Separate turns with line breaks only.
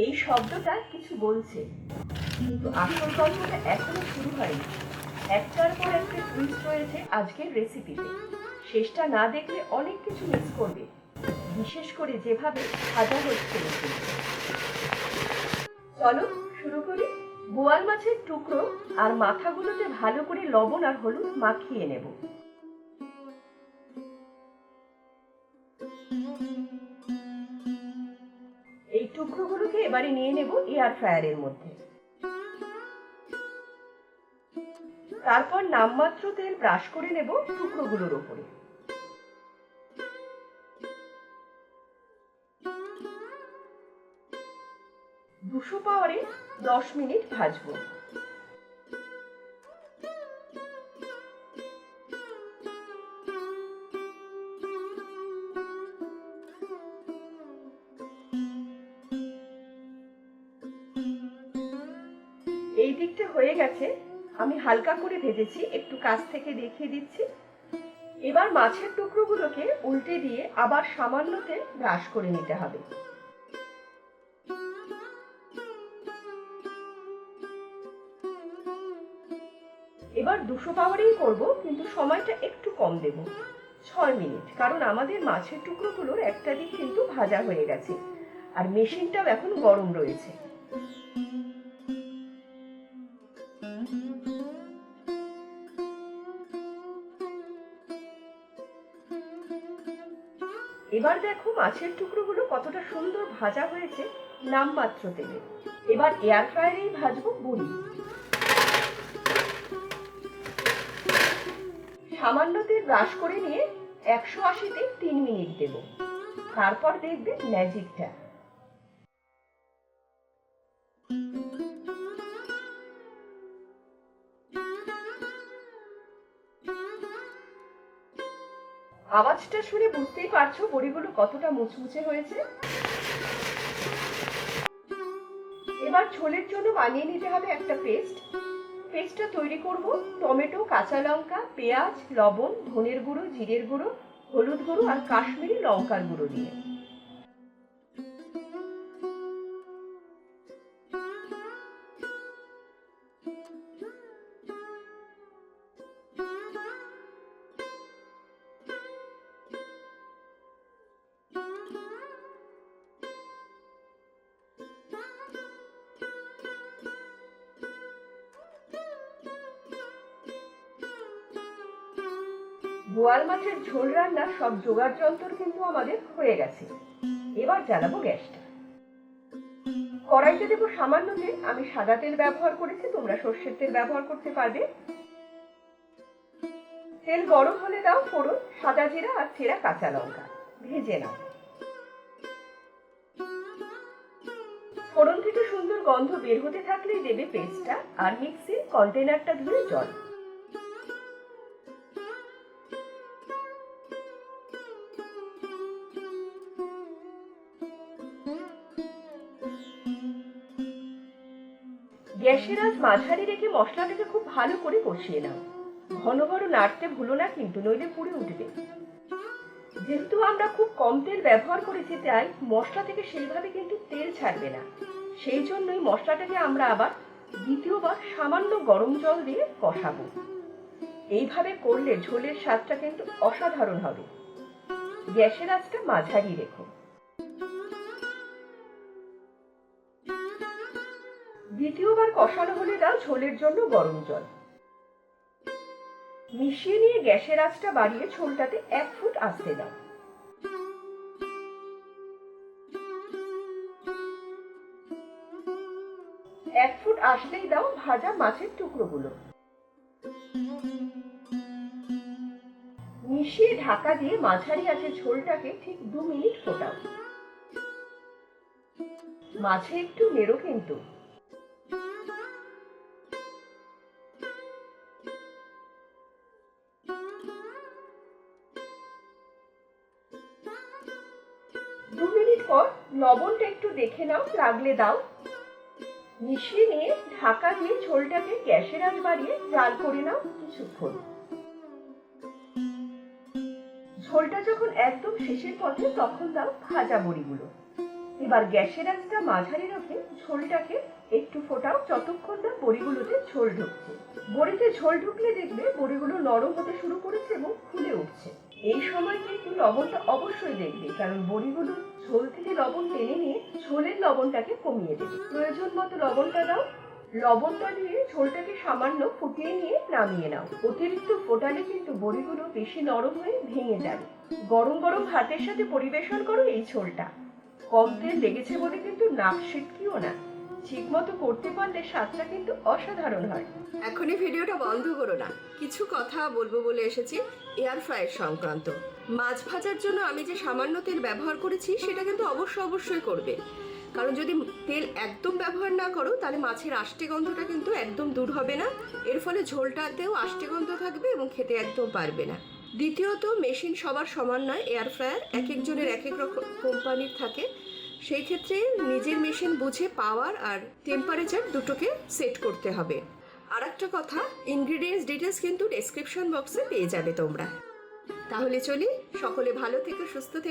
এই শব্দটা কিছু বলছে, কিন্তু আসল গল্পটা এখনো শুরু হয়নি। একটার পর একটা টুইস্ট রয়েছে আজকের রেসিপিতে। শেষটা না দেখলে অনেক কিছু মিস করবে, বিশেষ করে যেভাবে ভাজা হচ্ছে। চলো শুরু করি। বোয়াল মাছের টুকরো আর মাথাগুলোতে ভালো করে লবণ আর হলুদ মাখিয়ে নেব। এই টুকরোগুলোকে এবারে নিয়ে নেব এয়ার ফ্রায়ারের মধ্যে। তারপর নামমাত্র তেল ব্রাশ করে নেব টুকরোগুলোর উপরে। দুশো পাওয়ারে 10 মিনিট ভাজবো। এই দিকটা হয়ে গেছে, আমি হালকা করে ভেজেছি, একটু কাছ থেকে দেখিয়ে দিচ্ছি। এবার মাছের টুকরোগুলোকে উল্টে দিয়ে আবার সামান্য তেল ব্রাশ করে নিতে হবে। এবার 200 পাওয়ারেই করব, কিন্তু সময়টা একটু কম দেব, 6 মিনিট, কারণ আমাদের মাছের টুকরোগুলোর একটা দিক কিন্তু ভাজা হয়ে গেছে আর মেশিনটাও এখন গরম রয়েছে। এবার দেখো মাছের টুকরোগুলো কতটা সুন্দর ভাজা হয়েছে নামমাত্র তেলে। এবার এয়ার ফ্রায়ারেই ভাজবো বড়ি। সামান্য তেল ব্রাশ করে নিয়ে 180-তে 3 মিনিট দেব। তারপর দেখবে ম্যাজিকটা। আওয়াজটা শুনে বুঝতেই পারছো বড়িগুলো কতটা মুচমুচে হয়েছে। এবার ঝোলের জন্য বানিয়ে নিতে হবে একটা পেস্টটা তৈরি করব টমেটো, কাঁচা লঙ্কা, পেঁয়াজ, লবণ, ধনের গুঁড়ো, জিরের গুঁড়ো, হলুদ গুঁড়ো আর কাশ্মীরি লঙ্কার গুঁড়ো দিয়ে। বোয়াল মাছের ঝোল রান্নার সব জোগাড় যন্ত্র কিন্তু আমাদের হয়ে গেছে। এবার জ্বালাবো গ্যাসটা। কড়াইতে দেবো সামান্য তেল, আমি সাদা তেল ব্যবহার করেছি, তোমরা সর্ষের তেল ব্যবহার করতে পারবে। তেল গরম হলে দাও ফোড়ন, সাদা জিরা আর চেরা কাঁচা লঙ্কা, ভেজে নাও। ফোড়ন থেকে সুন্দর গন্ধ বের হতে থাকলেই দেবে পেস্টটা আর মিক্সির কন্টেনারটা ধুয়ে জল। গ্যাসের আঁচ মাঝারি রেখে মশলাটাকে খুব ভালো করে কষিয়ে নাও। ঘন ঘন নাড়তে ভুলো না কিন্তু, নইলে পুড়ে উঠবে। যেহেতু আমরা খুব কম তেল ব্যবহার করেছি তাই মশলা থেকে সেইভাবে কিন্তু তেল ছাড়বে না। সেই জন্যই মশলাটাকে আমরা আবার দ্বিতীয়বার সামান্য গরম জল দিয়ে কষাবো। এইভাবে করলে ঝোলের স্বাদটা কিন্তু অসাধারণ হবে। গ্যাসের আঁচটা মাঝারি রেখো। দ্বিতীয়বার কষানো হলে দাও ঝোলের জন্য গরম জল। মিশিয়ে নিয়ে গ্যাসের আঁচটা বাড়িয়ে ঝোলটাতে 1 ফুট আস্তে দাও। এক ফুট আসলেই দাও ভাজা মাছের টুকরোগুলো। মিশিয়ে ঢাকা দিয়ে মাঝারি আঁচে ঝোলটাকে ঠিক 2 মিনিট ফোটাও। মাঝে একটু নেড়ো কিন্তু। দু মিনিট পর লবণটা একটু দেখে নাও, লাগলে দাও। মিশিয়ে নিয়ে ঢাকা দিয়ে ঝোলটাকে গ্যাসের আঁচ বাড়িয়ে জাল করে নাও কিছুক্ষণ। ঝোলটা যখন একদম শেষের পথে তখন দাও ভাজা বড়িগুলো। এবার গ্যাসের আঁচটা মাঝারি রেখে ঝোলটাকে একটু ফোটাও যতক্ষণ না বড়িগুলোতে ঝোল ঢুকছে। বড়িতে ঝোল ঢুকলে দেখবে বড়িগুলো নরম হতে শুরু করেছে এবং ফুলে উঠছে। এই সময় কিন্তু লবণটা অবশ্যই দেখবে, কারণ বড়িগুলো ঝোল থেকে লবণ টেনে নিয়ে ঝোলের লবণটাকে কমিয়ে দেবে। প্রয়োজন মতো লবণটা দাও। লবণটা দিয়ে ঝোলটাকে সামান্য ফুটিয়ে নিয়ে নামিয়ে নাও। অতিরিক্ত ফোটালে কিন্তু বড়িগুলো বেশি নরম হয়ে ভেঙে যাবে। গরম গরম ভাতের সাথে পরিবেশন করো এই ঝোলটা। কম তেল লেগেছে বলে কিন্তু নাক সিটকিও না। ঠিক মতো করতে পারলে স্বাদটা কিন্তু অসাধারণ হয়।
এখনই ভিডিওটা বন্ধ করো না, কিছু কথা বলবো বলে এসেছি এয়ার ফ্রায়ার সংক্রান্ত। মাছ ভাজার জন্য আমি যে সামান্য তেল ব্যবহার করেছি সেটা কিন্তু অবশ্যই করবে, কারণ যদি তেল একদম ব্যবহার না করো তাহলে মাছের আষ্টে গন্ধটা কিন্তু একদম দূর হবে না। এর ফলে ঝোলটাতেও আষ্টে গন্ধ থাকবে এবং খেতে একদম পারবে না। দ্বিতীয়ত, মেশিন সবার সমান নয়। এয়ার ফ্রায়ার এক একজনের এক এক রকম কোম্পানির থাকে, সেই ক্ষেত্রে নিজের মেশিন বুঝে পাওয়ার আর টেম্পারেচার দুটোকে সেট করতে হবে। আর একটা কথা, ইনগ্রিডিয়েন্টস ডিটেলস কিন্তু ডেসক্রিপশন বক্সে পেয়ে যাবে তোমরা। তাহলে চলি, সকলে ভালো থেকো, সুস্থ থেকো।